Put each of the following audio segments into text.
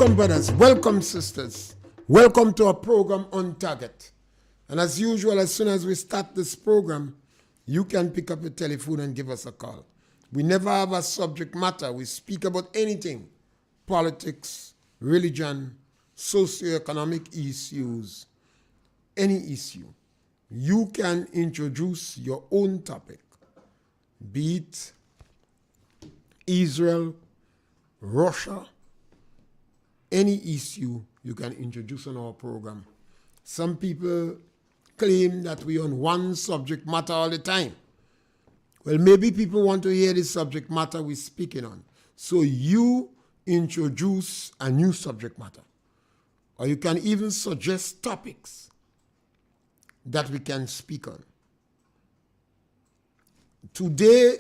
Welcome, brothers. Welcome, sisters. Welcome to our program On Target. And as usual, as soon as we start this program, you can pick up your telephone and give us a call. We never have a subject matter. We speak about anything: politics, religion, socioeconomic issues, any issue. You can introduce your own topic, be it Israel, Russia, any issue you can introduce on our program. Some people claim that we on one subject matter all the time. Well, maybe people want to hear the subject matter we're speaking on. So you introduce a new subject matter. Or you can even suggest topics that we can speak on. Today,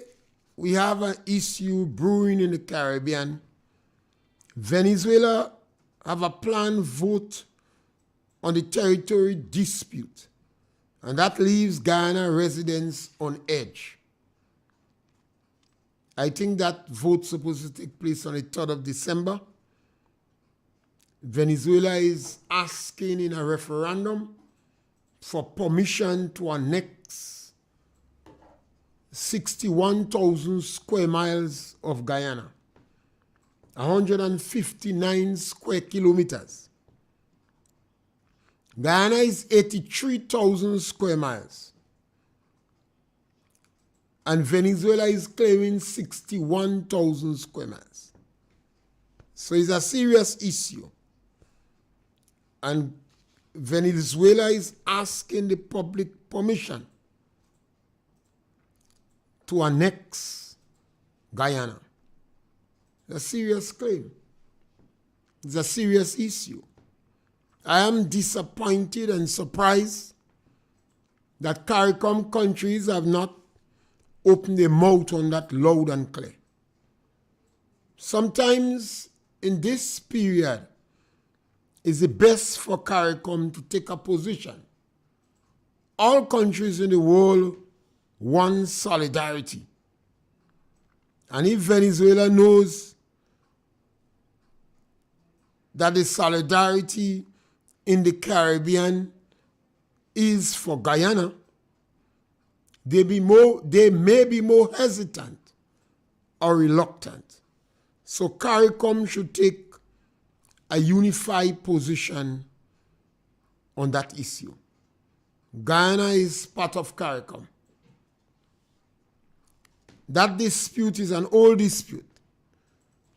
we have an issue brewing in the Caribbean. Venezuela have a planned vote on the territory dispute, and that leaves Guyana residents on edge. I think that vote's supposed to take place on the 3rd of December. Venezuela is asking in a referendum for permission to annex 61,000 square miles of Guyana, 159 square kilometers. Guyana is 83,000 square miles. And Venezuela is claiming 61,000 square miles. So it's a serious issue. And Venezuela is asking the public permission to annex Guyana. It's a serious claim. It's a serious issue. I am disappointed and surprised that CARICOM countries have not opened their mouth on that loud and clear. Sometimes in this period, it's the best for CARICOM to take a position. All countries in the world want solidarity. And if Venezuela knows that the solidarity in the Caribbean is for Guyana, they may be more hesitant or reluctant. So CARICOM should take a unified position on that issue. Guyana is part of CARICOM. That dispute is an old dispute.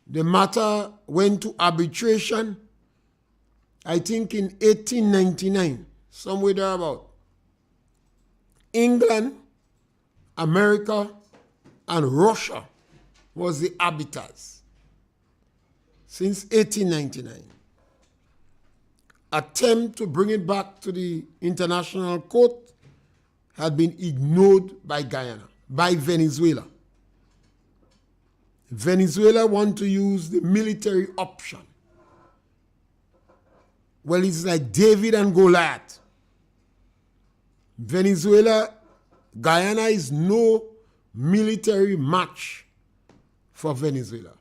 The matter went to arbitration, I think in 1899, somewhere thereabout. England, America, and Russia was the arbiters since 1899. Attempt to bring it back to the international court had been ignored by Guyana, by Venezuela. Venezuela want to use the military option. Well, it's like David and Goliath. Guyana is no military match for Venezuela.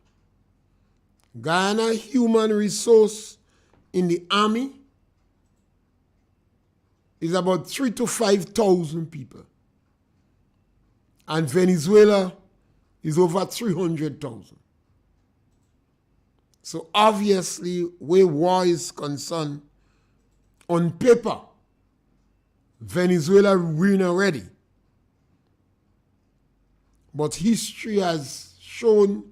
Guyana human resource in the army is about 3,000 to 5,000 people. And Venezuela is over 300,000. So obviously, where war is concerned, on paper, Venezuela win already. But history has shown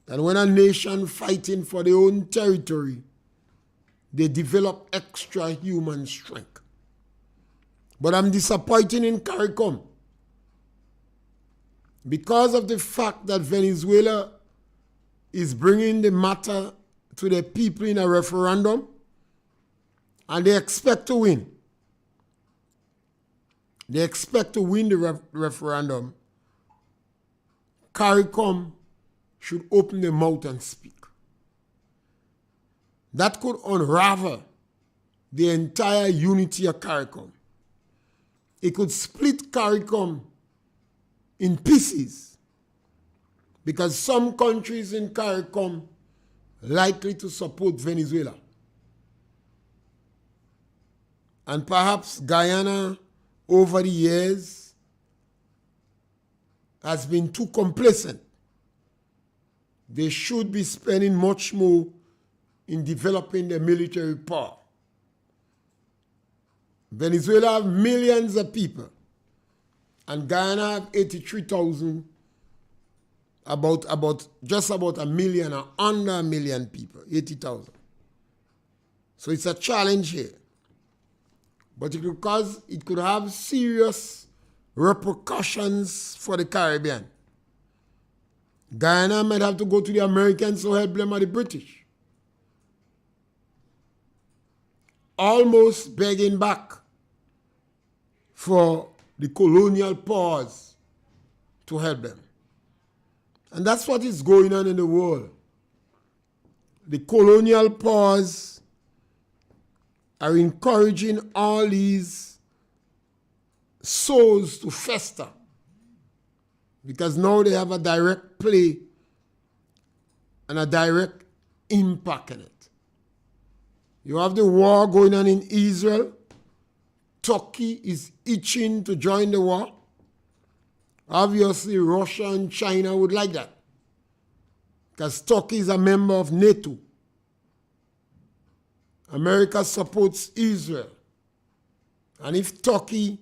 that when a nation fighting for their own territory, they develop extra human strength. But I'm disappointed in CARICOM because of the fact that Venezuela is bringing the matter to the people in a referendum, and they expect to win. They expect to win the referendum. CARICOM should open their mouth and speak. That could unravel the entire unity of CARICOM. It could split CARICOM in pieces, because some countries in CARICOM likely to support Venezuela. And perhaps Guyana, over the years, has been too complacent. They should be spending much more in developing their military power. Venezuela have millions of people, and Guyana have 83,000, just about a million or under a million people, 80,000. So it's a challenge here. But it could have serious repercussions for the Caribbean. Guyana might have to go to the Americans to help them or the British. Almost begging back for the colonial powers to help them. And that's what is going on in the world. The colonial powers are encouraging all these souls to fester because now they have a direct play and a direct impact in it. You have the war going on in Israel. Turkey is itching to join the war. Obviously, Russia and China would like that because Turkey is a member of NATO. America supports Israel. And if Turkey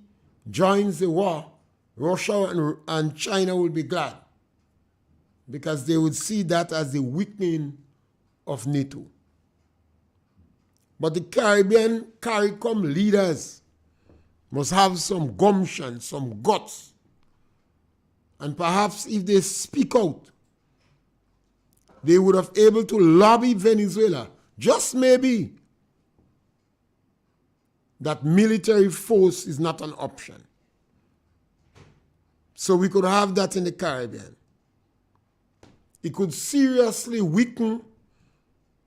joins the war, Russia and China will be glad because they would see that as the weakening of NATO. But the Caribbean CARICOM leaders must have some gumption, some guts. And perhaps if they speak out, they would have able to lobby Venezuela, just maybe, that military force is not an option. So we could have that in the Caribbean. It could seriously weaken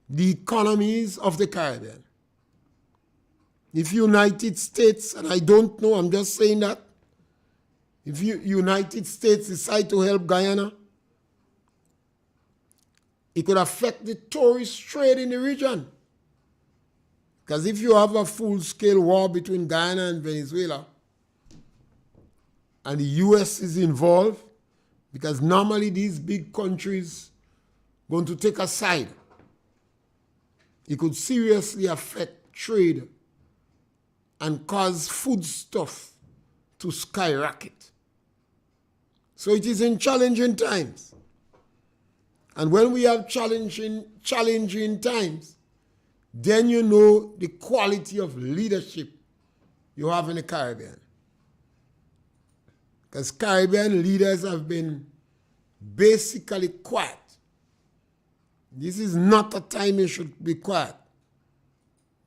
the economies of the Caribbean. If United States, and I don't know, I'm just saying that, if United States decide to help Guyana, it could affect the tourist trade in the region. Because if you have a full-scale war between Guyana and Venezuela, and the U.S. is involved, because normally these big countries going to take a side, it could seriously affect trade and cause foodstuff to skyrocket. So it is in challenging times. And when we have challenging times, then you know the quality of leadership you have in the Caribbean. Because Caribbean leaders have been basically quiet. This is not a time you should be quiet.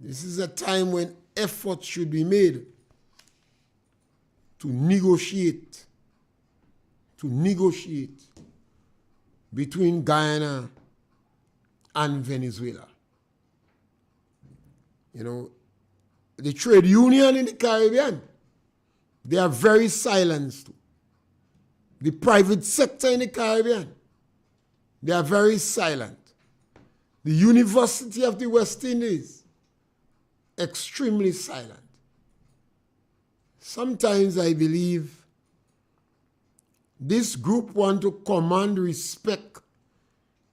This is a time when efforts should be made to negotiate between Guyana and Venezuela. You know, the trade union in the Caribbean, they are very silenced. The private sector in the Caribbean, they are very silent. The University of the West Indies, extremely silent. Sometimes I believe this group want to command respect,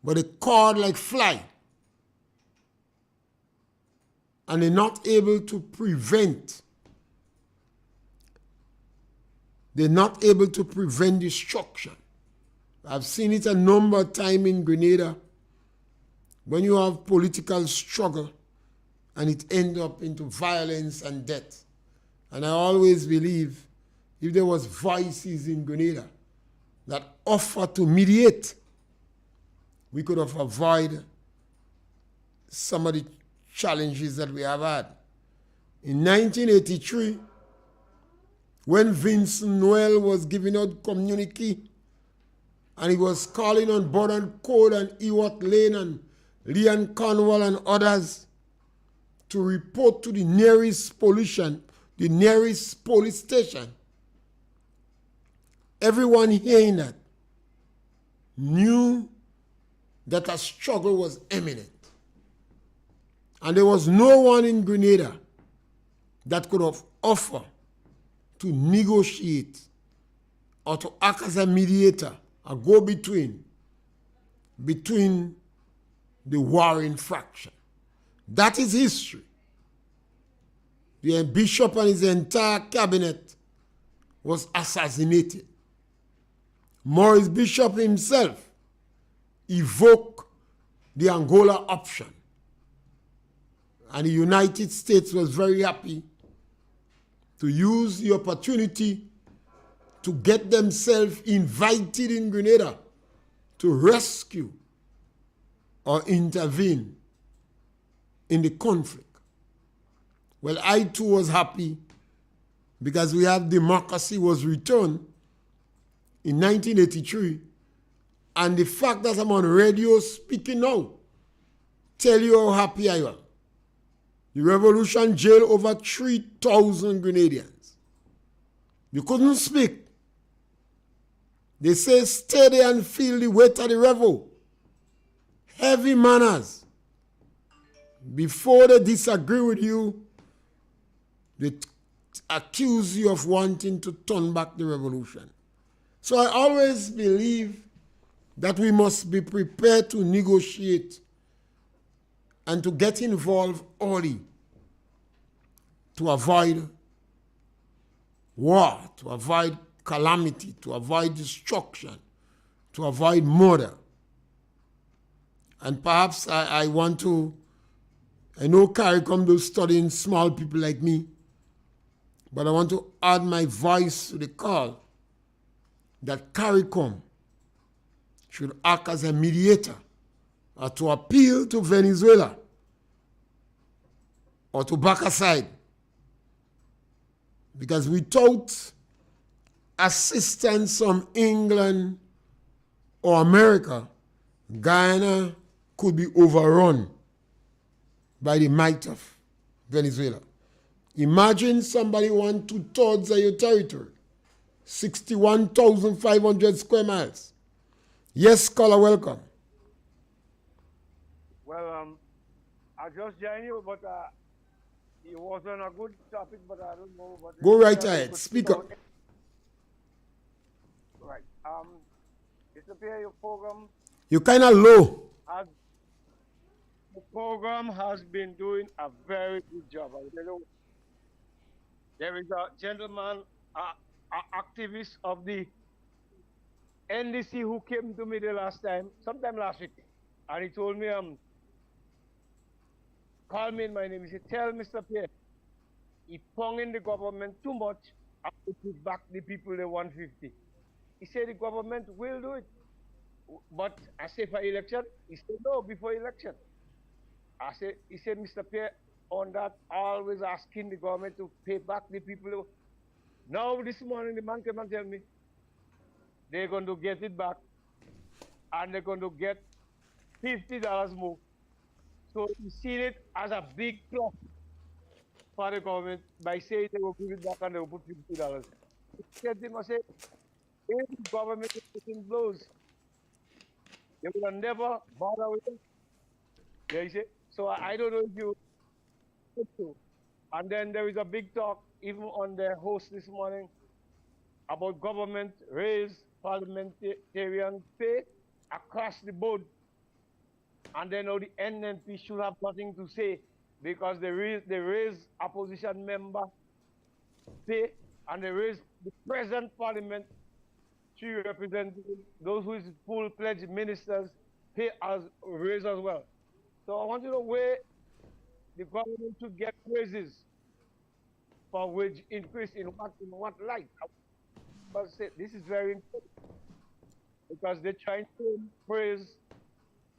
but they call like fly. And they're not able to prevent. They're not able to prevent destruction. I've seen it a number of times in Grenada. When you have political struggle and it ends up into violence and death. And I always believe if there was voices in Grenada that offer to mediate, we could have avoided some of the challenges that we have had. In 1983, when Vincent Noel was giving out communique and he was calling on Borden Code and Ewart Lane and Leon Cornwall and others to report to the nearest police station, everyone hearing that knew that a struggle was imminent. And there was no one in Grenada that could have offered to negotiate or to act as a mediator, a go-between between the warring faction. That is history. The bishop and his entire cabinet was assassinated. Maurice Bishop himself evoked the Angola option. And the United States was very happy to use the opportunity to get themselves invited in Grenada to rescue or intervene in the conflict. Well, I too was happy because we have democracy was returned in 1983, and the fact that I'm on radio speaking now tell you how happy I am. The revolution jailed over 3,000 Grenadians. You couldn't speak. They say stay there and feel the weight of the revel. Heavy manners. Before they disagree with you, they accuse you of wanting to turn back the revolution. So I always believe that we must be prepared to negotiate and to get involved early to avoid war, to avoid calamity, to avoid destruction, to avoid murder. And perhaps I want to, I know CARICOM does studying small people like me, but I want to add my voice to the call that CARICOM should act as a mediator or to appeal to Venezuela or to back aside. Because without assistance from England or America, Guyana could be overrun by the might of Venezuela. Imagine somebody want 2/3 of your territory, 61,500 square miles. Yes, caller, welcome. Well, I just joined you, but it wasn't a good topic, but I don't know. But go right ahead, speak up. Right. Mr. Pierre, your program. You're kind of low. The program has been doing a very good job. There is a gentleman, activist of the NDC who came to me the last time, sometime last week, and he told me, call me in my name. He said, tell Mr. Pierre, he pung in the government too much and to put back the people the 150. He said the government will do it. But I said for election, he said no, before election. He said, Mr. Pierre, on that, always asking the government to pay back the people. Now this morning, the man came and tell me, they're going to get it back, and they're going to get $50 more. So he seen it as a big plus for the government by saying they will give it back and they will put $50. He said, I said, if the government is taking blows, they will never bother with it. Yeah, he said. So I don't know if you think so. And then there is a big talk, even on the host this morning, about government raise parliamentarian pay across the board. And then the NNP should have nothing to say because they raise opposition member pay and they raise the present parliament to represent those who is full-fledged ministers pay as raise as well. So I want to know where the government should get raises for wage increase in what light. But this is very important because they're trying to praise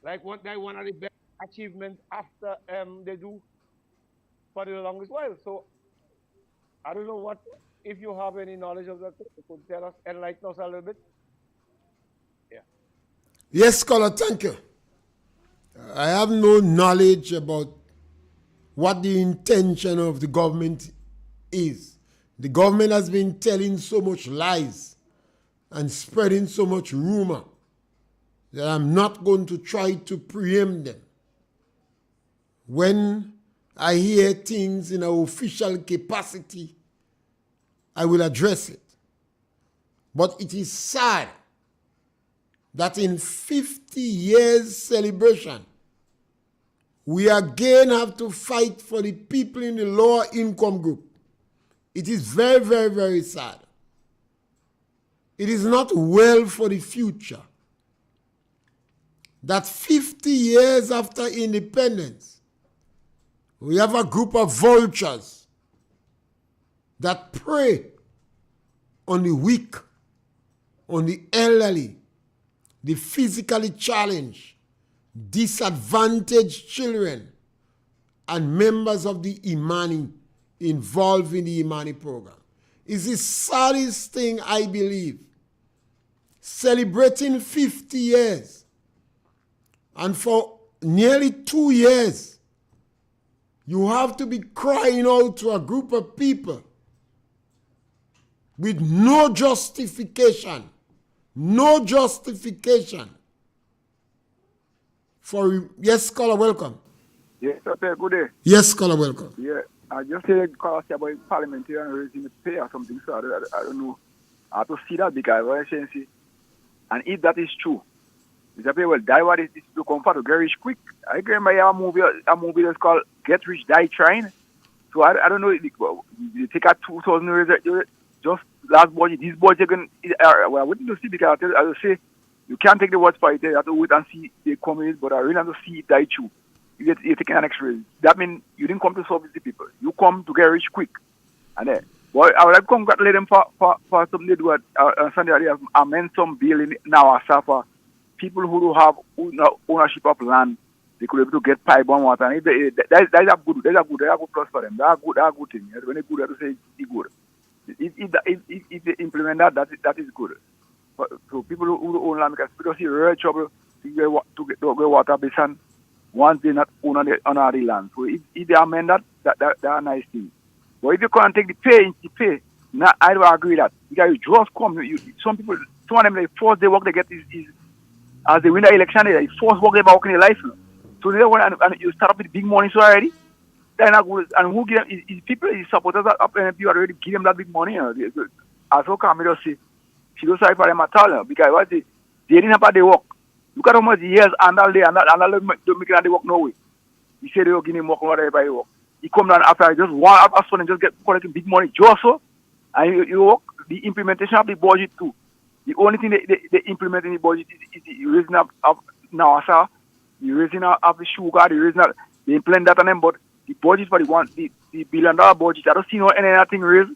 like what they one of the best achievements after they do for the longest while. So I don't know what, if you have any knowledge of that, you could tell us, enlighten us a little bit. Yeah. Yes, scholar, thank you. I have no knowledge about what the intention of the government is. The government has been telling so much lies and spreading so much rumor that I'm not going to try to preempt them. When I hear things in an official capacity, I will address it. But it is sad that in 50 years celebration, we again have to fight for the people in the lower income group. It is very, very, very sad. It is not well for the future that 50 years after independence, we have a group of vultures that prey on the weak, on the elderly, the physically challenged, disadvantaged children, and members of the Imani involved in the Imani program. It's the saddest thing, I believe. Celebrating 50 years, and for nearly 2 years, you have to be crying out to a group of people with no justification. No justification. Yes, caller, welcome. Yes, sir, good day. Yes, caller, welcome. Yeah, I just heard call about parliamentarian raising the pay or something, so I don't know. I have to see that because what I say, and if that is true, Mr. Pierre will die what is to come for to get rich quick. I remember a movie that's called Get Rich, Die Trying. So I don't know, you take a 2,000 just last budget, this budget, well, I wouldn't see because I say, you can't take the words for it, you have to wait and see they come in, but I really have to see it die true. You're taking an X-ray. That means you didn't come to service the people. You come to get rich quick. And then, well, I would like to congratulate them for something they do on Sunday. They have amended some bill in now for people who have ownership of land. They could be able to get pipe and water. And that's a good plus for them. That's a good thing. When they good, I have to say it's good. If they implement that is good. So people who own land, because see real trouble to get water basin once they not own on our land. So if they amend that's a nice thing. But if you can't take the pay, now I don't agree that. Because you just come, some of them, they force their work they get is as they win the election, they force work they work in their life. So they want, and you start up with big money so already. They're not good. And who give them, is people, is supporters up and you already give them that big money. As how come just say, she don't sorry for them at all, because what they didn't have their work. Look at how much years and all day, and all don't make it work no way. He said they will give him work, whatever he work. He come down after just one after and just get collecting big money just so, and you work the implementation of the budget too. The only thing they implement in the budget is the raising up now, sir. The raising up the sugar, the raising up, they implement that on them, but the budget for the $1 billion budget, I don't see anything raised.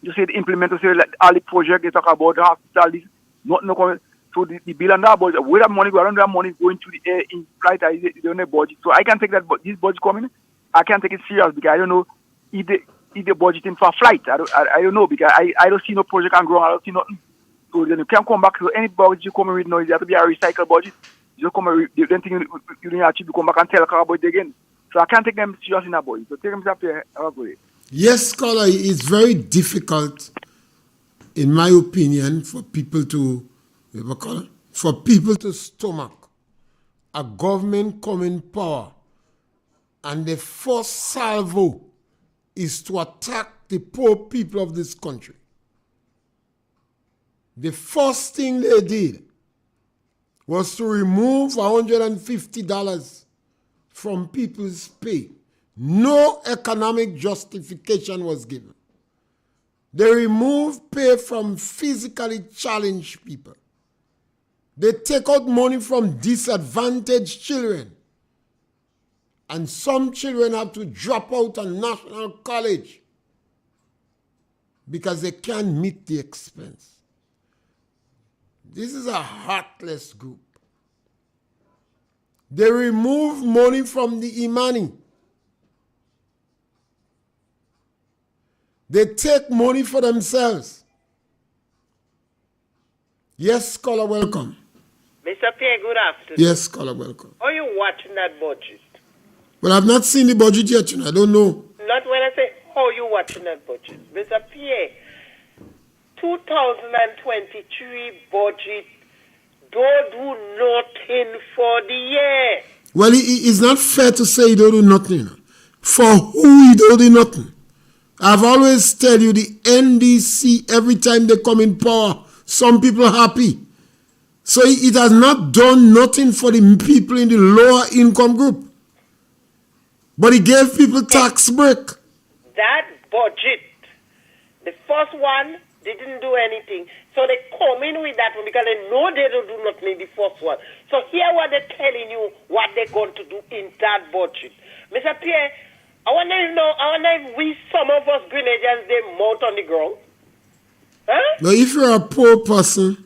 You say the implement, say like all the project they talk about, the hospital, this, no comment. So the $1 billion budget, where that money go, around that money going to the air in flight, they don't have budget. So I can take that, this budget coming, I can't take it serious because I don't know if the budgeting for flight. I don't know because I don't see no project can grow, I don't see nothing. So then you can't come back to any budget you come with now, you have to be a recycled budget. You just come and you don't think you don't actually come back and tell about it again. So I can't take them serious in that budget. So take them up there, have a good day. Yes, scholar, it's very difficult, in my opinion, for people to stomach a government come in power and the first salvo is to attack the poor people of this country. The first thing they did was to remove $150 from people's pay. No economic justification was given. They removed pay from physically challenged people. They take out money from disadvantaged children. And some children have to drop out of national college because they can't meet the expense. This is a heartless group. They remove money from the Imani. They take money for themselves. Yes, scholar, welcome. Mr. Pierre, good afternoon. Yes, scholar, welcome. Are you watching that budget? Well, I've not seen the budget yet, I don't know. Not when I say, how you watching that budget? Mr. Pierre, 2023 budget don't do nothing for the year. Well, it's not fair to say he don't do nothing. You know. For who he don't do nothing? I've always tell you the NDC, every time they come in power, some people are happy. So it has not done nothing for the people in the lower income group. But he gave people tax break. That budget, the first one, they didn't do anything. So they come in with that one because they know they don't do nothing in the first one. So here what they're telling you what they're going to do in that budget. Mr. Pierre, I wonder if we, some of us Grenadians, they mount on the ground. Huh? Now if you're a poor person,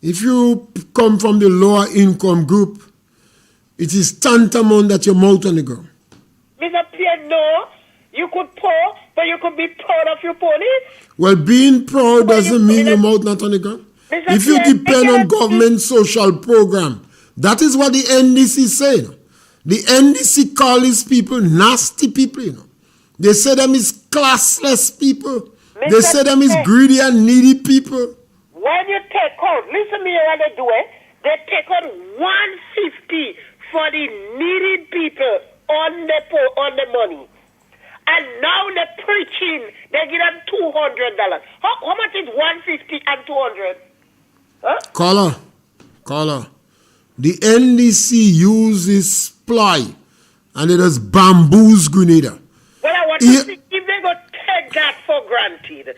if you come from the lower income group, it is tantamount that you're mount on the ground. Mr. Pierre, no. You could poor, but you could be proud of your police. Well, being proud doesn't mean your mouth not on the ground. If you depend on government social program, that is what the NDC say. You know. The NDC call these people nasty people, you know. They say them is classless people. They say them is greedy and needy people. When you take out, listen to me what they do, they take out 150 for the needy people on the money. And now they're preaching, they give them $200. How much is 150 and 200? Huh? Caller. The NDC uses ply and it does bamboos Grenada. Well, I want to see if they go take that for granted.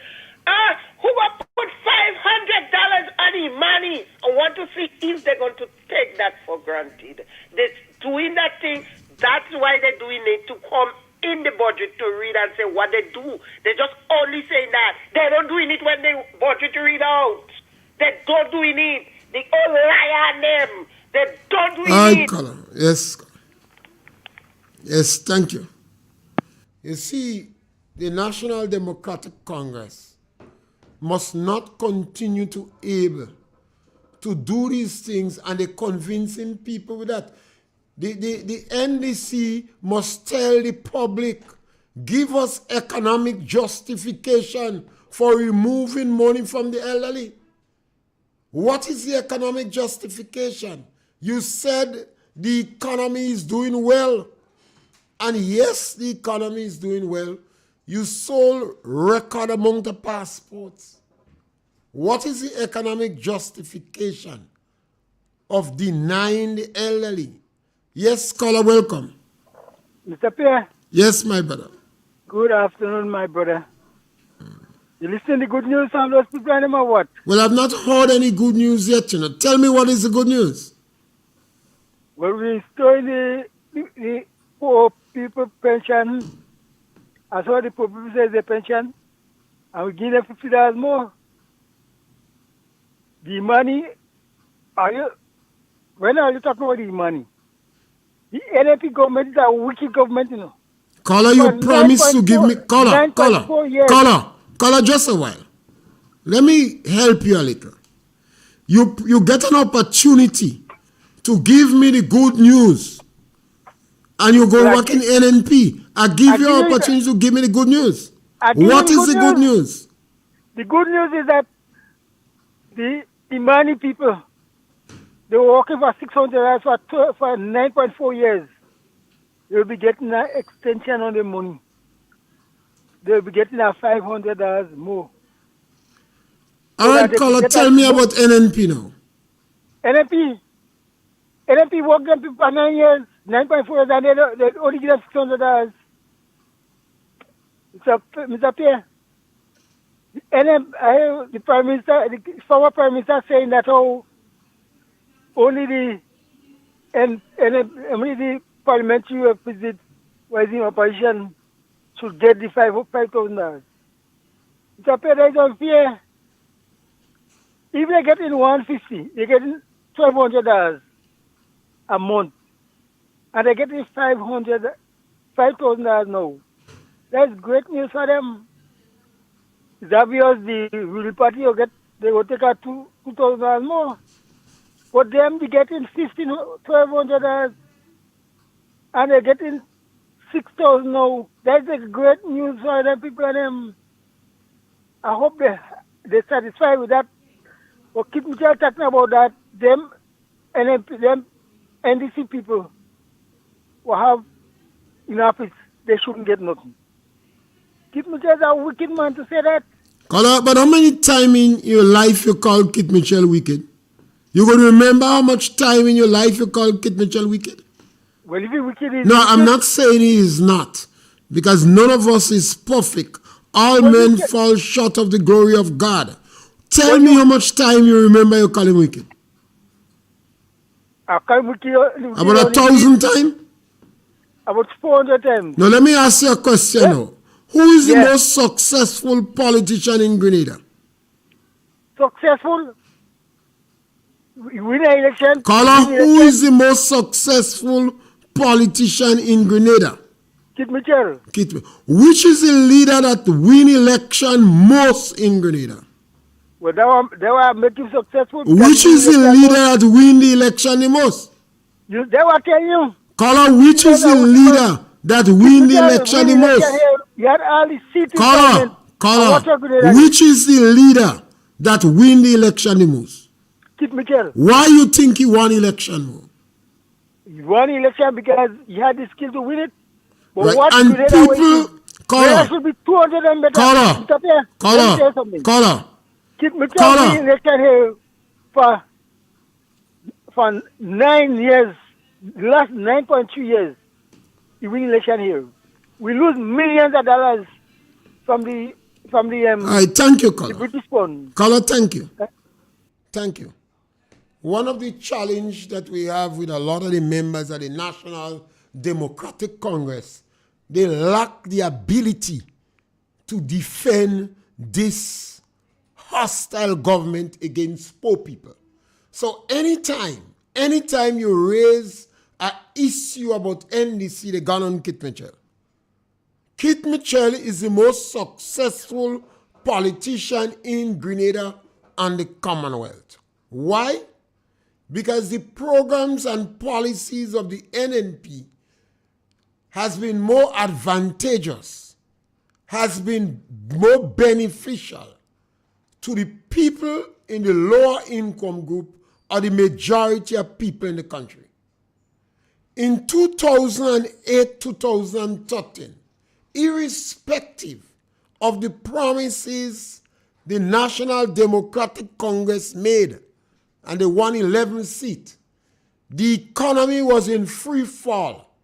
Who will put $500 on the money? I want to see if they're going to take that for granted. They're doing that thing, that's why they're doing it, to come in the budget to read and say what they do. They're just only saying that. They're not doing it when they budget to read out. They don't doing it. They all lie on them. They don't doing it. Caller. Yes. Yes, thank you. You see, the National Democratic Congress must not continue to able to do these things and they're convincing people with that. The NDC must tell the public, give us economic justification for removing money from the elderly. What is the economic justification? You said the economy is doing well. And yes, the economy is doing well. You sold record amount of passports. What is the economic justification of denying the elderly? Yes, caller, welcome. Mr. Pierre. Yes, my brother. Good afternoon, my brother. You listen to good news from those people or what? Well, I've not heard any good news yet, you know. Tell me what is the good news. Well, we restoring the poor people pension. As what the poor people say the pension. And we give them $50 more. The money, when are you talking about the money? The NFP government is a wicked government, you know. Caller, you promised to give me... Caller, just a while. Let me help you a little. You get an opportunity to give me the good news. And you go work in NNP. I give you an opportunity to give me the good news. What is the good news? The good news is that the money people, they were working for $600 for 9.4 years. They'll be getting an extension on the money. They'll be getting a $500 more. All right, caller, tell me about NNP now. NNP worked them for 9 years, 9.4 years, and they only give them $600. Mr. Pierre, the Prime Minister, the former Prime Minister saying that only the parliamentary representative was in opposition should get the $5,000. Mr. Pierre, there is unfair. If they get in $150, they get in $1,200 a month. And they get in $5,000 now. That's great news for them. It's obvious the ruling party they will take out $2,000 more. For them, they get in $1,200 and they're getting $6,000 now. That's a great news for them people and them. I hope they're satisfied with that But Kit Mitchell talking about that, them NDC people who have in office, they shouldn't get nothing. Kit Mitchell is a wicked man to say that. Color, but how many time in your life you call Kit Mitchell wicked? You going to remember how much time in your life you call Kit Mitchell wicked? Well, if he wicked is... No, I'm not saying he is not. Because none of us is perfect. All men fall short of the glory of God. Tell me how much time you remember you call him wicked. I call him wicked... About 1,000 times? About 400 times. Now let me ask you a question now. Who is the most successful politician in Grenada? Successful? Win an election? Caller, who is the most successful politician in Grenada? Kit Mitchell. Which is the leader that win election most in Grenada? Well, they were making successful. Which is the leader that win the election the most? They were telling you. Caller, which is the leader that win the election the most? You had all the seats in Caller, which is the leader that win the election the most? Kit Mitchell. Why you think he won election more? He won election because he had the skill to win it. But right. what And people, there should be 200 and better. Caller. Kit Mitchell won election here for 9 years, the last 9.2 years. He win election here. We lose millions of dollars from the all right, thank you, caller. the British fund. Caller, thank you. Thank you. One of the challenge that we have with a lot of the members of the National Democratic Congress, they lack the ability to defend this hostile government against poor people. So anytime you raise an issue about NDC, they gone on Kit Mitchell. Kit Mitchell is the most successful politician in Grenada and the Commonwealth. Why? Because the programs and policies of the NNP has been more advantageous, has been more beneficial to the people in the lower income group or the majority of people in the country. In 2008-2013, irrespective of the promises the National Democratic Congress made and they won 11 seats, the economy was in free fall.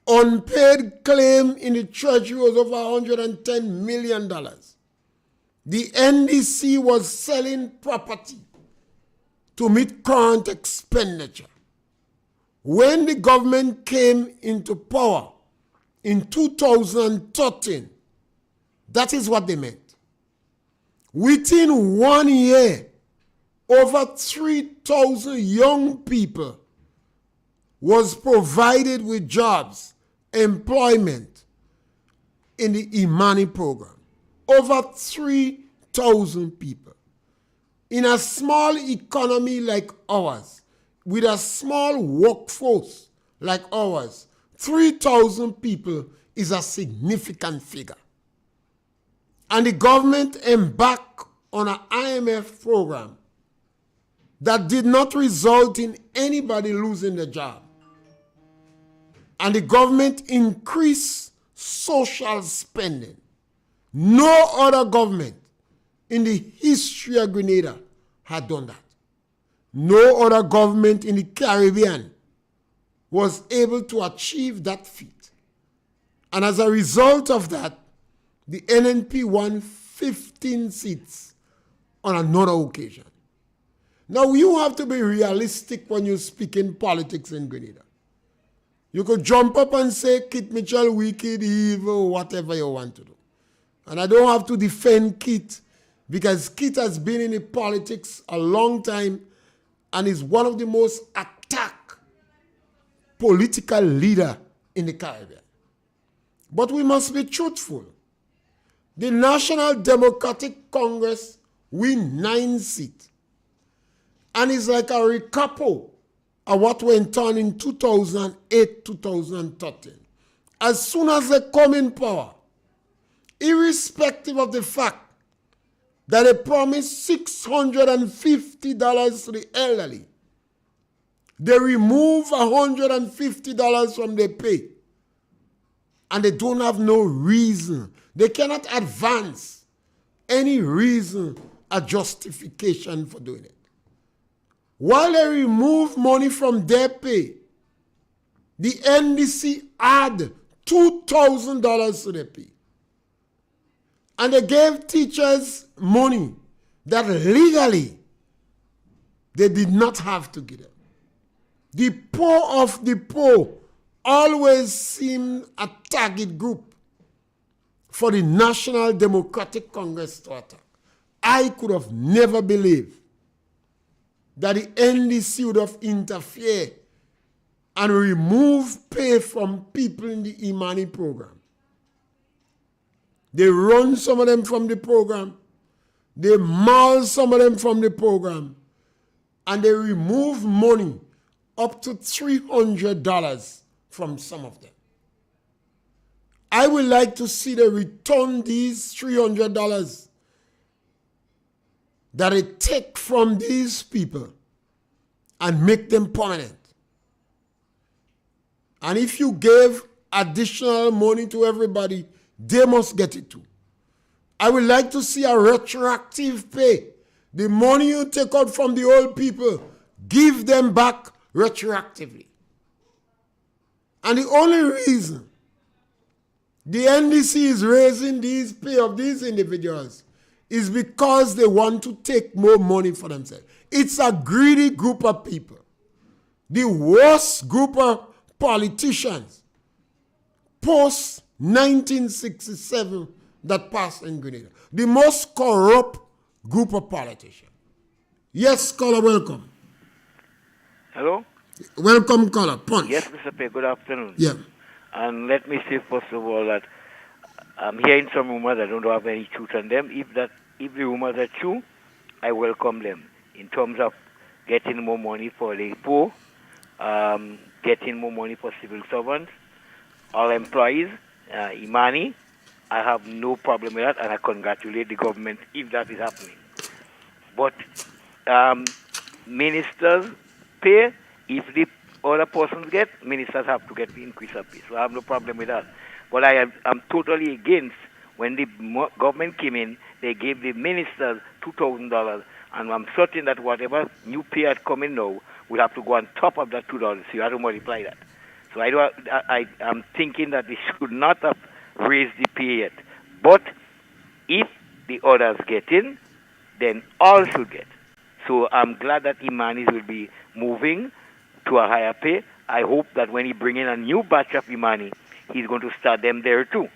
Unpaid claim in the treasury was over $110 million. The NDC was selling property to meet current expenditure. When the government came into power in 2013, that is what they meant. Within 1 year, over 3,000 young people was provided with jobs, employment in the Imani program. Over 3,000 people. In a small economy like ours, with a small workforce like ours, 3,000 people is a significant figure. And the government embarked on an IMF program that did not result in anybody losing their job. And the government increased social spending. No other government in the history of Grenada had done that. No other government in the Caribbean was able to achieve that feat. And as a result of that, the NNP won 15 seats on another occasion. Now, you have to be realistic when you speak in politics in Grenada. You could jump up and say, Kit Mitchell, wicked, evil, whatever you want to do. And I don't have to defend Kit because Kit has been in the politics a long time and is one of the most attacked political leader in the Caribbean. But we must be truthful. The National Democratic Congress win 9 seats. And it's like a recap of what went on in 2008-2013. As soon as they come in power, irrespective of the fact that they promised $650 to the elderly. They remove $150 from their pay. And they don't have no reason. They cannot advance any reason or justification for doing it. While they remove money from their pay, the NDC add $2,000 to their pay. And they gave teachers money that legally they did not have to give them. The poor of the poor always seem a target group for the National Democratic Congress to attack. I could have never believed that the NDC would have interfered and remove pay from people in the Imani program. They run some of them from the program, they maul some of them from the program, and they remove money up to $300 from some of them. I would like to see them return these $300 that they take from these people and make them permanent. And if you gave additional money to everybody, they must get it too. I would like to see a retroactive pay. The money you take out from the old people, give them back retroactively. And the only reason the NDC is raising these pay of these individuals is because they want to take more money for themselves. It's a greedy group of people. The worst group of politicians post 1967 that passed in Grenada. The most corrupt group of politicians. Yes, caller, welcome. Hello? Welcome, caller. Punch. Yes, Mr. Pierre, good afternoon. Yeah. And let me say, first of all, that I'm hearing some rumors. I don't have any truth on them. If the rumors are true, I welcome them in terms of getting more money for the poor, getting more money for civil servants, all employees, Imani. I have no problem with that, and I congratulate the government if that is happening. But ministers pay, if the other persons get, ministers have to get the increase of pay. So I have no problem with that. But I'm totally against when the government came in, they gave the ministers $2,000, and I'm certain that whatever new pay had come in now will have to go on top of that $2. So you have to multiply that. So I'm thinking that they should not have raised the pay yet. But if the others get in, then all should get. So I'm glad that Imanis will be moving to a higher pay. I hope that when he bring in a new batch of Imani, he's going to start them there too.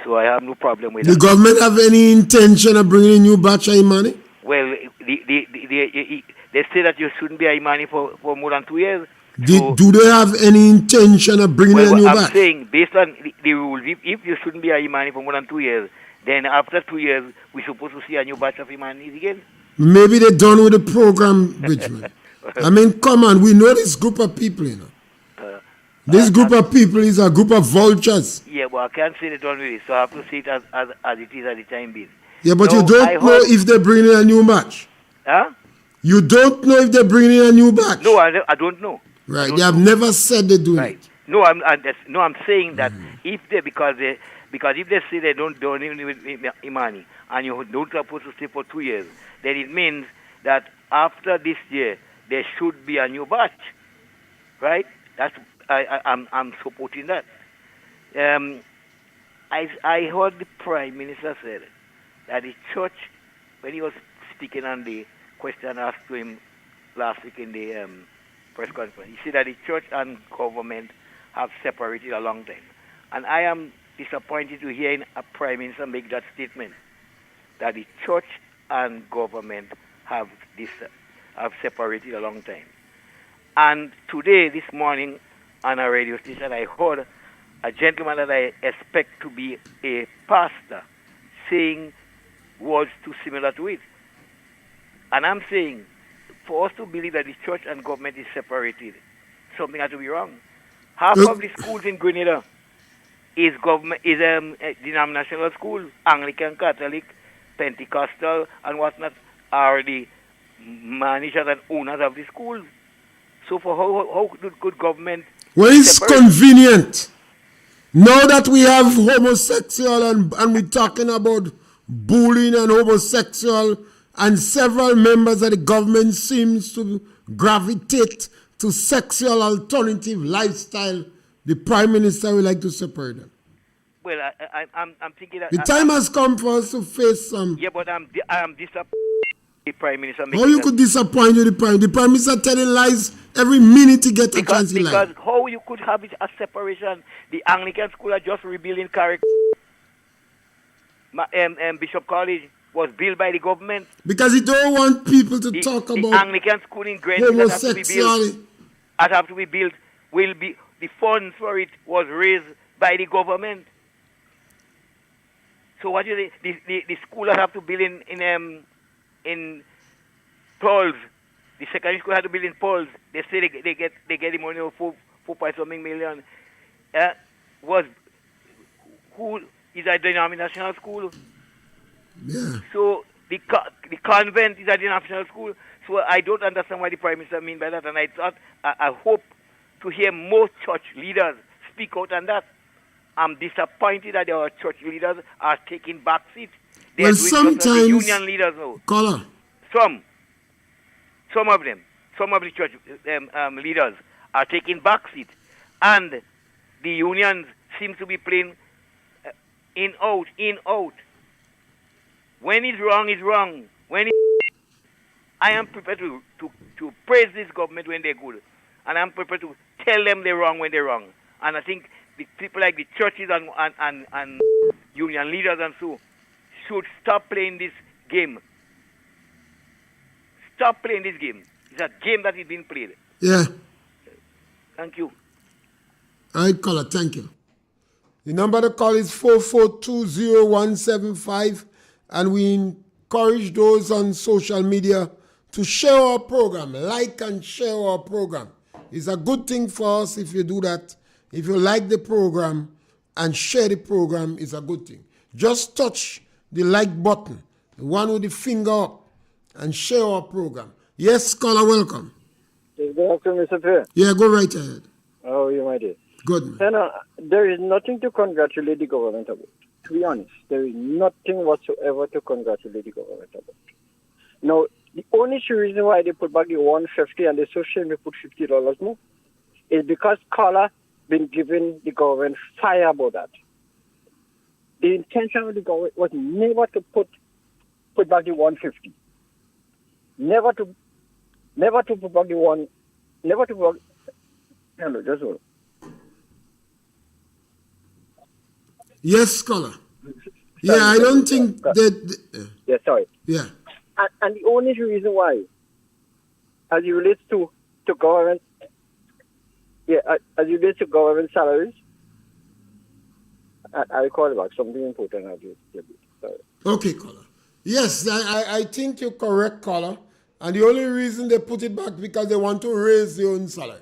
So I have no problem with that. The government have any intention of bringing a new batch of Imani? Well, they say that you shouldn't be a Imani for more than 2 years. Do they have any intention of bringing a new batch? I'm saying, based on the rules, if you shouldn't be a Imani for more than 2 years, then after 2 years, we're supposed to see a new batch of Imanis again. Maybe they're done with the program, Richmond. I mean, come on, we know this group of people, you know. This group of people is a group of vultures. Yeah, but I can't say they're done with it, so I have to see it as it is at the time being. Yeah, but you don't know if they're bringing in a new batch. Huh? You don't know if they're bringing in a new batch. No, I don't know. Right, they have never said they're doing it. No, I'm saying that if they say they don't even with Imani and you don't supposed to stay for 2 years, then it means that after this year there should be a new batch, right? That's I'm supporting that. I heard the Prime Minister said that the church, when he was speaking on the question asked to him last week in the press conference, he said that the church and government have separated a long time. And I am disappointed to hear a Prime Minister make that statement, that the church and government have separated a long time. And today, this morning, on a radio station, I heard a gentleman that I expect to be a pastor saying words too similar to it. And I'm saying, for us to believe that the church and government is separated, something has to be wrong. Half of the schools in Grenada is denominational school, Anglican, Catholic, Pentecostal and whatnot are the managers and owners of the schools. So for how could government Well, it's separate? convenient. Now that we have homosexual and we're talking about bullying and homosexual, and several members of the government seems to gravitate to sexual alternative lifestyle, the Prime Minister would like to separate them. Well, I'm thinking that The time has come for us to face some. yeah, but I'm disappointed. The Prime Minister How you could disappoint you, the Prime Minister telling lies every minute he gets a chance to lie. because how you could have it a separation? The Anglican school are just rebuilding character. Bishop College was built by the government. Because he don't want people to talk the about Anglican school in Greenwich homosexuality. that have to be built will be the funds for it was raised by the government. So what is the school that have to build in Pearls? The secondary school had to build in Pearls. They say they get the money of 4.something million. Who is a denominational school? Yeah. So the convent is a denominational school. So I don't understand what the Prime Minister mean by that. And I hope to hear more church leaders speak out on that. I'm disappointed that our church leaders are taking back seats. They Well, are doing just like the sometimes, union leaders now. Caller, Some of them, some of the church leaders are taking back seats, and the unions seem to be playing in out. When it's wrong, it's wrong. I am prepared to praise this government when they're good, and I'm prepared to tell them they're wrong when they're wrong. And I think the people like the churches and union leaders and so should stop playing this game. Stop playing this game. It's a game that is being played. yeah. Thank you. All right, caller, thank you. The number to call is 4420175, and we encourage those on social media to share our program, like and share our program. It's a good thing for us if you do that. If you like the program and share the program, it's a good thing. Just touch the like button, the one with the finger up, and share our program. Yes, caller, welcome. Good afternoon, Mr. Pierre. Yeah, go right ahead. How are you, my dear? Good, man. There is nothing to congratulate the government about. To be honest, there is nothing whatsoever to congratulate the government about. Now, the only reason why they put back the 150 and the social may put $50 more is because caller been giving the government fire about that. The intention of the government was never to put back the 150. Never to put back the one. Never to put back. Hello, just hold. Yes, scholar. Yeah, I don't think that. Yeah, sorry. Yeah. And the only reason why, as it relates to government, as it relates to government salaries, I'll call back something important. Sorry. Okay, caller. Yes, I think you're correct, caller. And the only reason they put it back because they want to raise their own salary.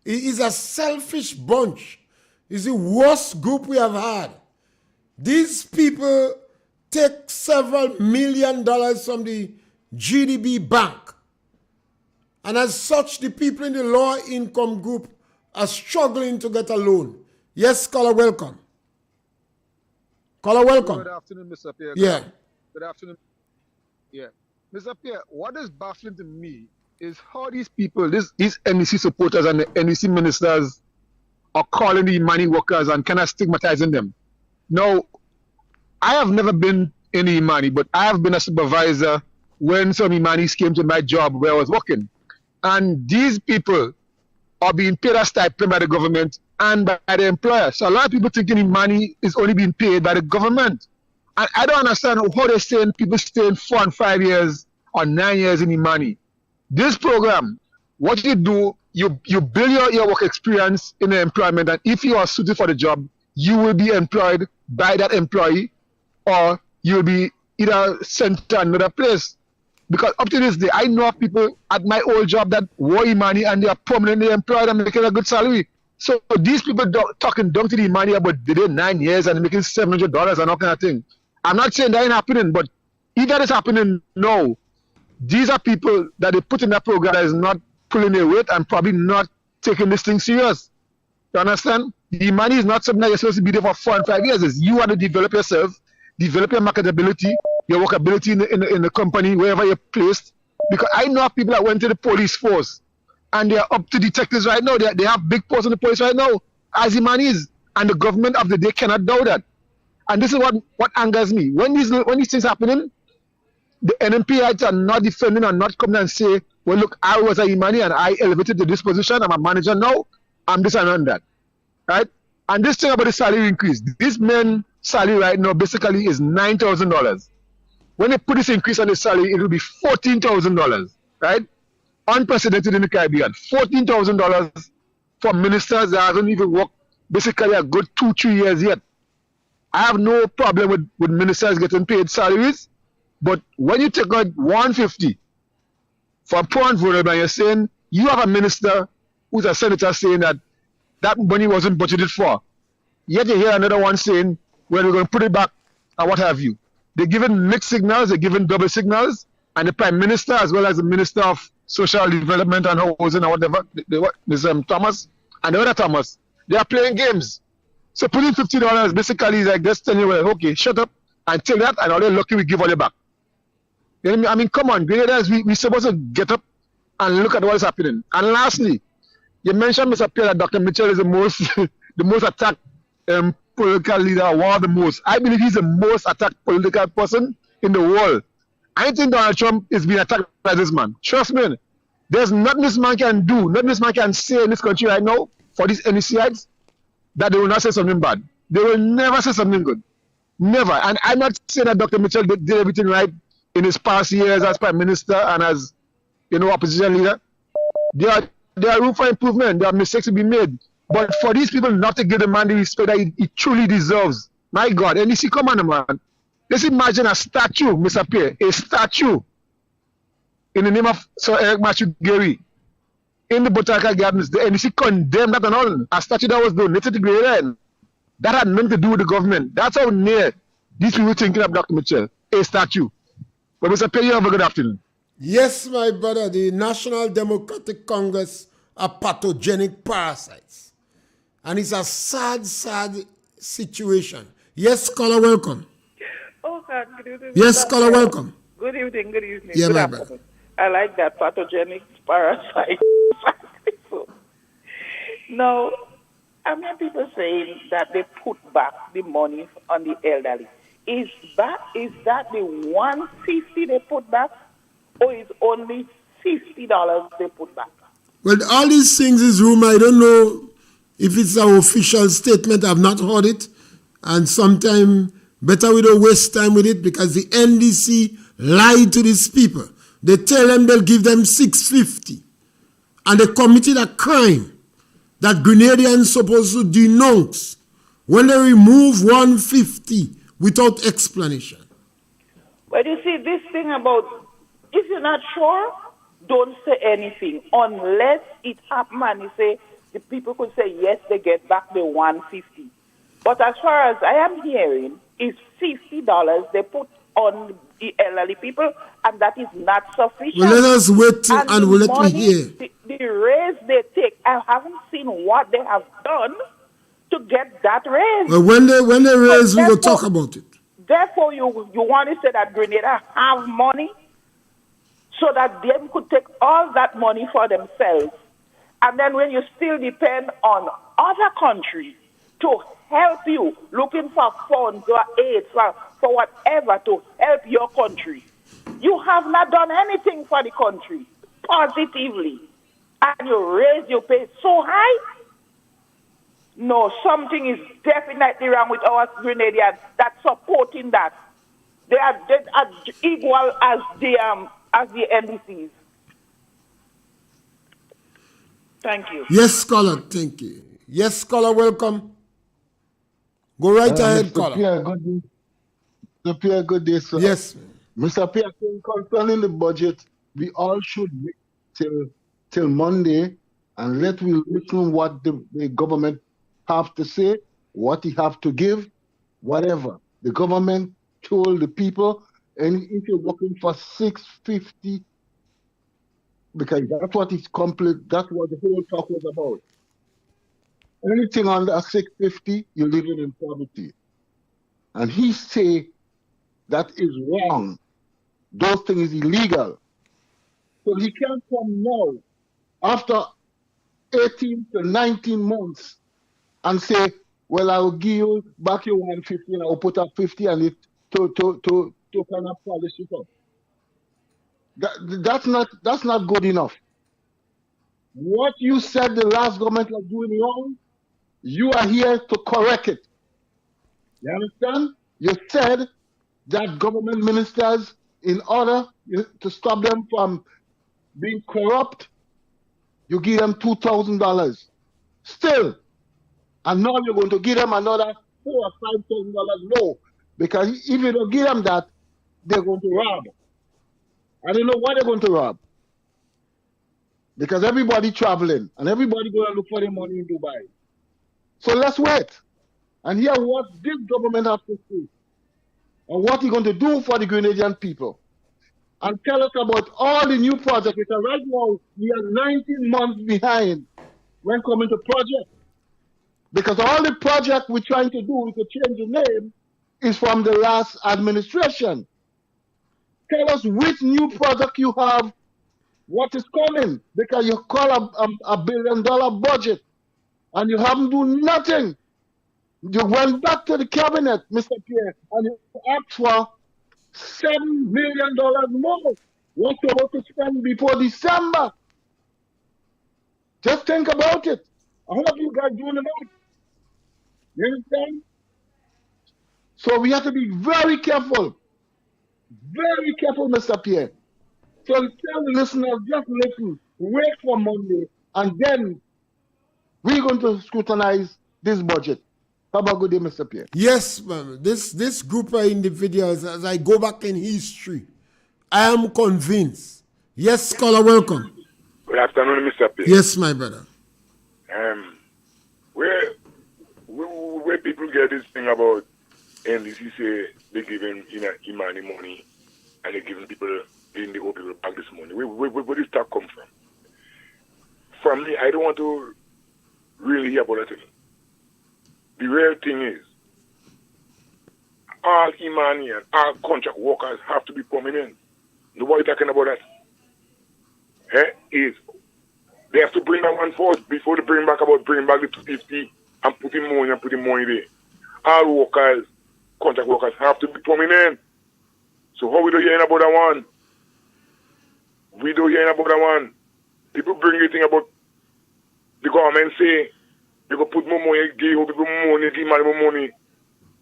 It is a selfish bunch. It's the worst group we have had. These people take several $1 million from the GDP bank. And as such, the people in the lower income group are struggling to get a loan. Yes, caller, welcome. Caller, welcome. Good afternoon, Mr. Pierre. Yeah. Good afternoon. Yeah. Mr. Pierre, what is baffling to me is how these people, these NEC supporters and the NEC ministers are calling the money workers and kind of stigmatizing them. Now, I have never been in Imani, but I have been a supervisor when some Imanis came to my job where I was working. And these people are being paid a stipend by the government and by the employer. So a lot of people thinking Imani is only being paid by the government. And I don't understand how they're saying people staying 4 and 5 years or 9 years in Imani. This program, what you do, you build your work experience in the employment, and if you are suited for the job, you will be employed by that employee, or you'll be either sent to another place. Because up to this day, I know of people at my old job that were Imani and they are permanently employed and making a good salary. So these people talking down to the Imani about they did 9 years and making $700 and all kind of thing. I'm not saying that ain't happening, but if that is happening now, these are people that they put in that program that is not pulling their weight and probably not taking this thing serious. You understand? The money is not something that you're supposed to be there for 4 and 5 years. It's you want to develop yourself, develop your marketability, your workability in the company, wherever you're placed. Because I know of people that went to the police force and they're up to detectives right now. They have big posts in the police right now, as the man is. And the government of the day cannot do that. And this is what angers me. When these things happening, the NMPites are not defending and not coming and say, well, look, I was a Imani and I elevated to this position. I'm a manager now. I'm this and that. Right? And this thing about the salary increase, this man's salary right now basically is $9,000. When they put this increase on his salary, it will be $14,000. Right? Unprecedented in the Caribbean. $14,000 for ministers that haven't even worked basically a good 2-3 years yet. I have no problem with ministers getting paid salaries. But when you take out $150 for poor and vulnerable, and you're saying you have a minister who's a senator saying that money wasn't budgeted for, yet you hear another one saying, well, we're going to put it back and what have you. They're giving mixed signals, they're giving double signals, and the Prime Minister as well as the Minister of Social Development and Housing or whatever, Thomas and the other Thomas, they are playing games. So putting $50 basically is like just telling you, well, okay, shut up and take that, and all they're lucky we give all you back. You know what I mean? Come on, Grenadians, we're supposed to get up and look at what is happening. And lastly, you mentioned, Mr. Pierre, that Dr. Mitchell is the most attacked political leader, one of the most. I believe he's the most attacked political person in the world. I think Donald Trump is being attacked by this man. Trust me. There's nothing this man can do, nothing this man can say in this country right now for these NECites that they will not say something bad. They will never say something good. Never. And I'm not saying that Dr. Mitchell did everything right in his past years as Prime Minister and as, opposition leader. There are room for improvement. There are mistakes to be made. But for these people not to give the man the respect that he truly deserves, my God, NEC, come on, man. Let's imagine a statue, Mr. Pierre, a statue in the name of Sir Eric Matthew Gary in the Botanical Gardens. The NEC condemned that and all. A statue that was donated to Great End. That had nothing to do with the government. That's how near these people thinking of Dr. Mitchell, a statue. But Mr. Pierre, you have a good afternoon. Yes, my brother, the National Democratic Congress are pathogenic parasites. And it's a sad, sad situation. Yes, scholar, welcome. Oh, God, good evening. Yes, scholar, welcome. Good evening, good evening. Yeah, good my afternoon. brother. I like that pathogenic parasite. Now, I mean, people saying that they put back the money on the elderly. Is that the $150 they put back, or is only $50 they put back? Well, all these things is rumor. I don't know if it's an official statement. I've not heard it. And sometimes better we don't waste time with it because the NDC lied to these people. They tell them they'll give them $650. And they committed a crime that Grenadians supposed to denounce when they remove $150 without explanation. Well, you see, this thing about, if you're not sure, don't say anything unless it happens and you say, the people could say, yes, they get back the $150. But as far as I am hearing, is $50 they put on the elderly people, and that is not sufficient. Well, let us wait and we'll let me hear. The raise they take, I haven't seen what they have done to get that raise. Well, when they raise, we will talk about it. Therefore, you want to say that Grenada have money so that they could take all that money for themselves. And then when you still depend on other countries to help you, looking for funds or aid for whatever to help your country, you have not done anything for the country positively. And you raise your pay so high? No, something is definitely wrong with our Grenadians that's supporting that. They are equal as the NDCs. Thank you. Yes, scholar, thank you. Yes, scholar, welcome. Go right ahead, Mr. scholar. Pierre, good day. Mr. Pierre, good day, sir. Yes. Mr. Pierre, concerning the budget, we all should wait till Monday and let me listen what the government have to say, what he have to give, whatever. The government told the people And if you're working for 650, because that's what it's complete, that's what the whole talk was about. Anything under 650, you're living in poverty. And he say that is wrong. Those things is illegal. So he can't come now after 18 to 19 months and say, well, I will give you back your 150 and I will put up 50 on it to kind of polish it up. That's not good enough. What you said the last government was doing wrong, you are here to correct it. You understand? You said that government ministers, in order to stop them from being corrupt, you give them $2,000. Still, and now you're going to give them another $4,000 or $5,000. No, because if you don't give them that, they're going to rob. I don't know what they're going to rob. Because everybody traveling and everybody going to look for their money in Dubai. So let's wait and hear what this government has to say and what he's going to do for the Grenadian people. And tell us about all the new projects, because right now we are 19 months behind when coming to projects. Because all the projects we're trying to do to change the name is from the last administration. Tell us which new project you have, what is coming, because you call a $1 billion budget and you haven't done nothing. You went back to the cabinet, Mr. Pierre, and you asked for $7 million more. What you're about to spend before December. Just think about it. I hope you guys doing about it. You understand? So we have to be very careful. Very careful, Mr. Pierre. So tell the listeners, just listen, wait for Monday, and then we're going to scrutinize this budget. Have a good day, Mr. Pierre. Yes, ma'am. This group of individuals, as I go back in history, I am convinced. Yes, caller, welcome. Good afternoon, Mr. Pierre. Yes, my brother. Where people get this thing about NDC say they giving Imani money and they giving the old people back this money. Where does that come from? From me, I don't want to really hear about that thing. The real thing is, all Imani and all contract workers have to be permanent. Nobody talking about that. They have to bring that one first before they bring back the 250 and put in money there. All workers, contract workers have to be permanent. So how we don't hear about that one? We don't hear about that one. People bring the thing about the government say they go put more money, give people more money, give money more money.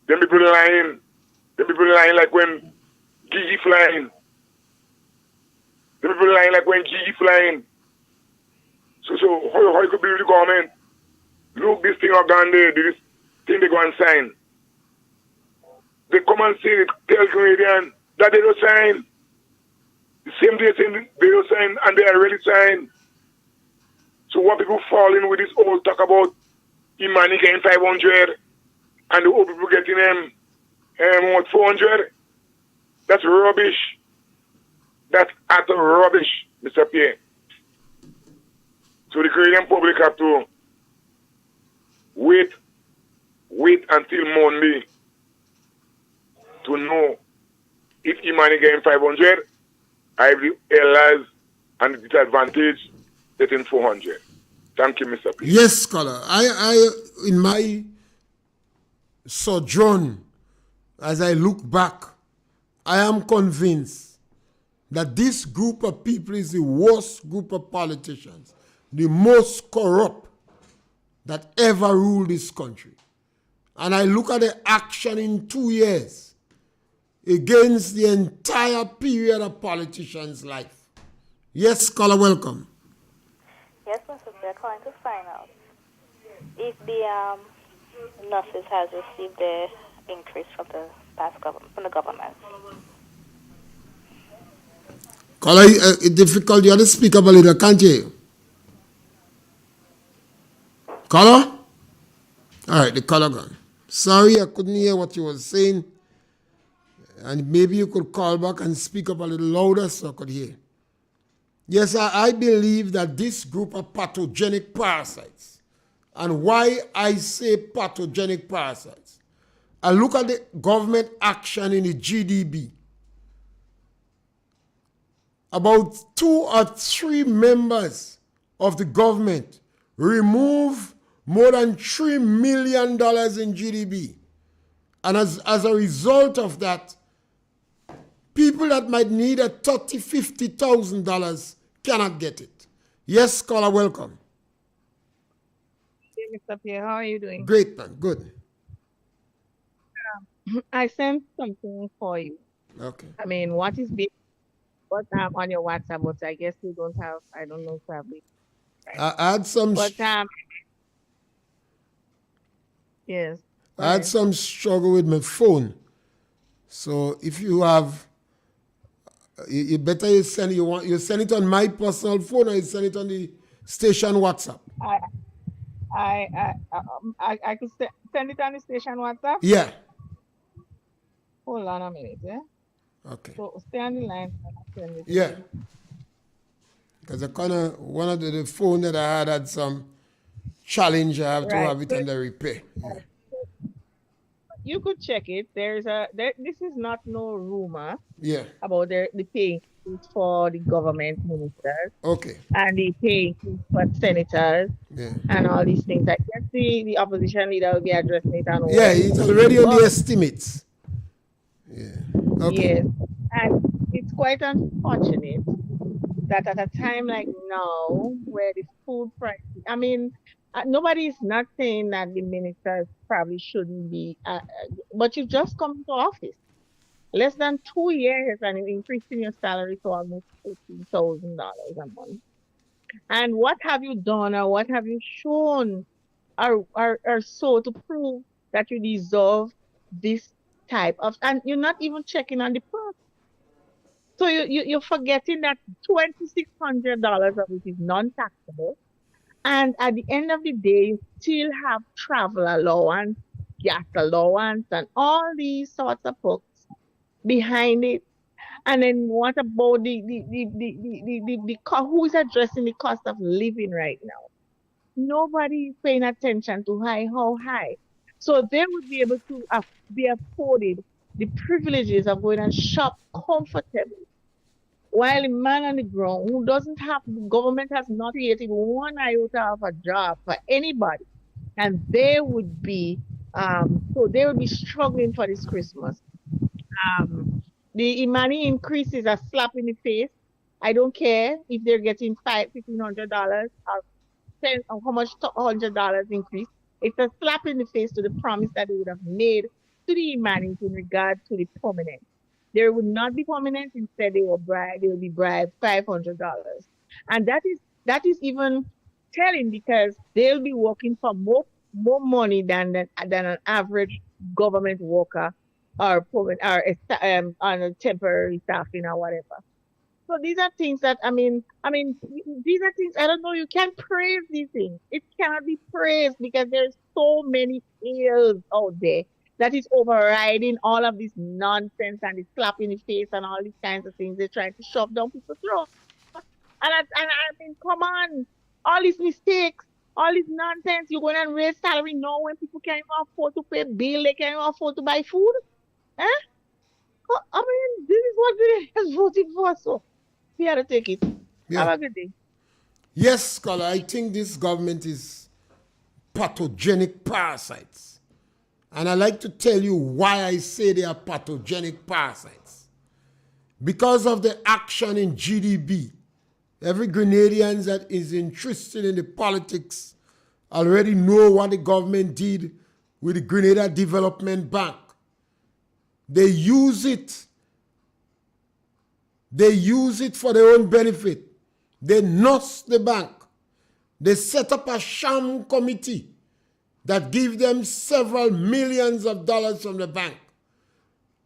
Then people lying. Like when Gigi flying. Then people lying like when Gigi flying. So how you could be with the government? Look, this thing are gone there, this thing they go and sign. They come and say, tell Canadian that they don't sign. The same day saying they don't sign and they are really signed. So what people fall in with this old talk about Imani getting 500 and the old people getting 400? That's rubbish. That's utter rubbish, Mr. Pierre. So the Canadian public have to wait until Monday to know if Imani getting 500, I have the airlines and the disadvantage getting 400. Thank you, Mr. Pierre. Yes, scholar. I in my sojourn, as I look back, I am convinced that this group of people is the worst group of politicians, the most corrupt that ever ruled this country. And I look at the action in 2 years against the entire period of politicians' life. Yes, caller, welcome. Yes, Mr. They're calling to find out if the nurses has received the increase from the past government, from the government. Caller, it's difficult. You have to speak up a little, can't you? Caller? All right, the caller gone. Sorry, I couldn't hear what you were saying. And maybe you could call back and speak up a little louder so I could hear. Yes, I believe that this group are pathogenic parasites. And why I say pathogenic parasites? I look at the government action in the GDP. About 2 or 3 members of the government remove more than $3 million in GDP. And as a result of that, people that might need a $30,000, $50,000 cannot get it. Yes, caller, welcome. Hey, Mr. Pierre, how are you doing? Great, man. Good. I sent something for you. Okay. I mean, what on your WhatsApp? But I guess you don't have. I don't know, probably. I had some. But yes. I had some struggle with my phone. So if you have, you better you send it on my personal phone or you send it on the station WhatsApp. I could send it on the station WhatsApp. Yeah. Hold on a minute, yeah. Okay. So stay on the line. And I'll send it. Yeah. Because one of the phone that I had some challenge. I have to have it under repair. Yeah. You could check it. This is not no rumor. Yeah. About the pay increase for the government ministers. Okay. And the pay increase for senators. Yeah. And all these things. I guess the opposition leader will be addressing it. And yeah, it's already on the estimates. Yeah. Okay. Yes. And it's quite unfortunate that at a time like now, where the food price, I mean, nobody is not saying that the ministers probably shouldn't be, but you just come to office. Less than 2 years and increasing your salary to almost $15,000 a month. And what have you done or what have you shown or so to prove that you deserve this type of, and you're not even checking on the price. So you're forgetting that $2,600 of it is non-taxable. And at the end of the day, you still have travel allowance, gas allowance, and all these sorts of perks behind it. And then what about the who is addressing the cost of living right now? Nobody is paying attention to how high. So they would be able to be afforded the privileges of going and shop comfortably. While a man on the ground who doesn't have, the government has not created one iota of a job for anybody. And they would be, struggling for this Christmas. The money increase is a slap in the face. I don't care if they're getting $1,500 or how much $100 increase. It's a slap in the face to the promise that they would have made to the Imanis in regard to the permanent. There would not be permanent. Instead, they will be bribed $500, and that is even telling because they'll be working for more money than an average government worker or on a temporary staffing or whatever. So these are things that I mean, these are things I don't know. You can't praise these things. It cannot be praised because there's so many ills out there that is overriding all of this nonsense and the slap in the face and all these kinds of things they're trying to shove down people's throats. And I mean, come on, all these mistakes, all this nonsense. You're going to raise salary now when people can't even afford to pay bill, they can't even afford to buy food. I mean, this is what they has voted for, so we had to take it. Yeah. Have a good day. Yes, scholar, I think this government is pathogenic parasites. And I like to tell you why I say they are pathogenic parasites. Because of the action in GDP. Every Grenadian that is interested in the politics already know what the government did with the Grenada Development Bank. They use it. They use it for their own benefit. They nurse the bank. They set up a sham committee that give them several millions of dollars from the bank.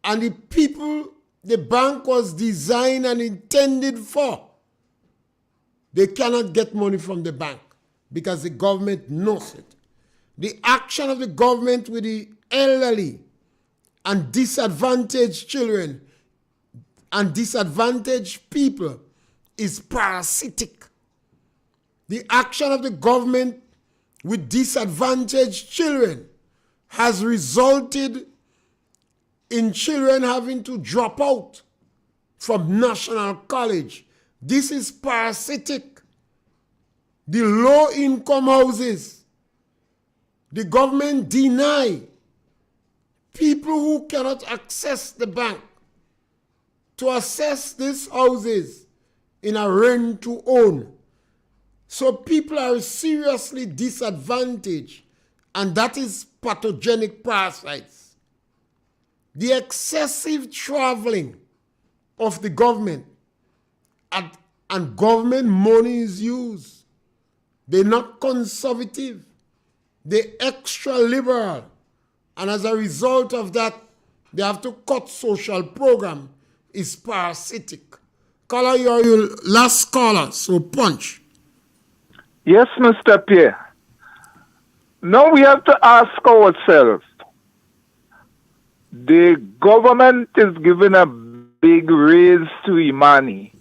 And the people the bank was designed and intended for, they cannot get money from the bank because the government knows it. The action of the government with the elderly and disadvantaged children and disadvantaged people is parasitic. The action of the government with disadvantaged children has resulted in children having to drop out from national college. This is parasitic. The low-income houses, the government deny people who cannot access the bank to access these houses in a rent-to-own. So people are seriously disadvantaged, and that is pathogenic parasites. The excessive traveling of the government and government money is used. They're not conservative. They're extra liberal. And as a result of that, they have to cut social program. Is parasitic. Caller, you're your last caller, so punch. Yes, Mr. Pierre. Now we have to ask ourselves, the government is giving a big raise to Imani.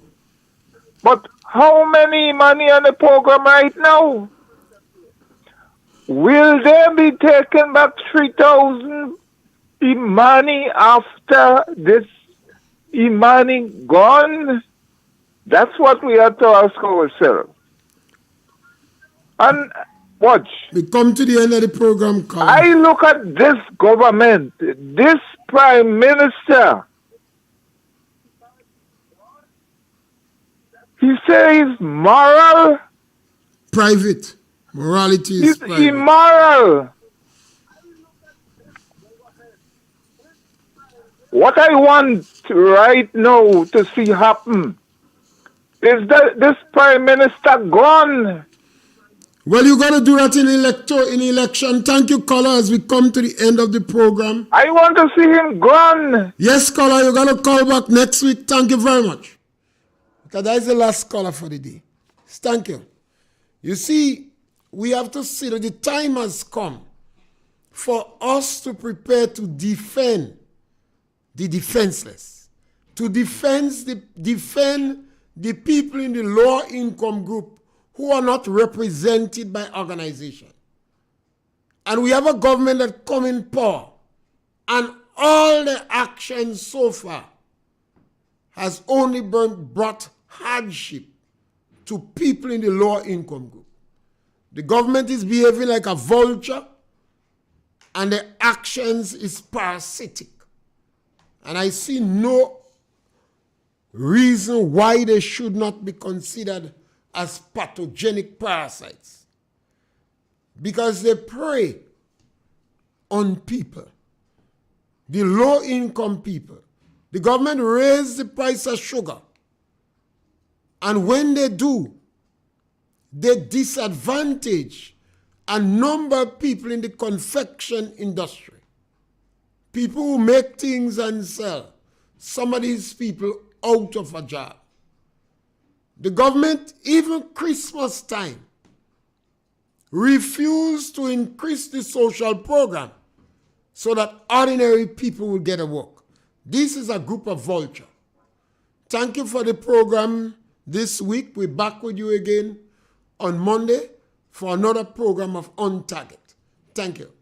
But how many Imani on the program right now? Will they be taking back 3,000 Imani after this Imani gone? That's what we have to ask ourselves. And watch. We come to the end of the program, Carl. I look at this government, this prime minister. He says moral. Private. Morality is He's private. immoral. What I want right now to see happen is that this prime minister gone. Well, you're going to do that in election. Thank you, caller, as we come to the end of the program. I want to see him gone. Yes, caller, you're going to call back next week. Thank you very much. Because that is the last caller for the day. Thank you. You see, we have to see that the time has come for us to prepare to defend the defenseless, to defend the people in the lower income group who are not represented by organization. And we have a government that come in power, and all the actions so far has only brought hardship to people in the lower income group. The government is behaving like a vulture, and the actions is parasitic. And I see no reason why they should not be considered as pathogenic parasites. Because they prey on people, the low-income people. The government raised the price of sugar. And when they do, they disadvantage a number of people in the confection industry. People who make things and sell. Some of these people out of a job. The government, even Christmas time, refused to increase the social program so that ordinary people will get a work. This is a group of vulture. Thank you for the program this week. We're back with you again on Monday for another program of On Target. Thank you.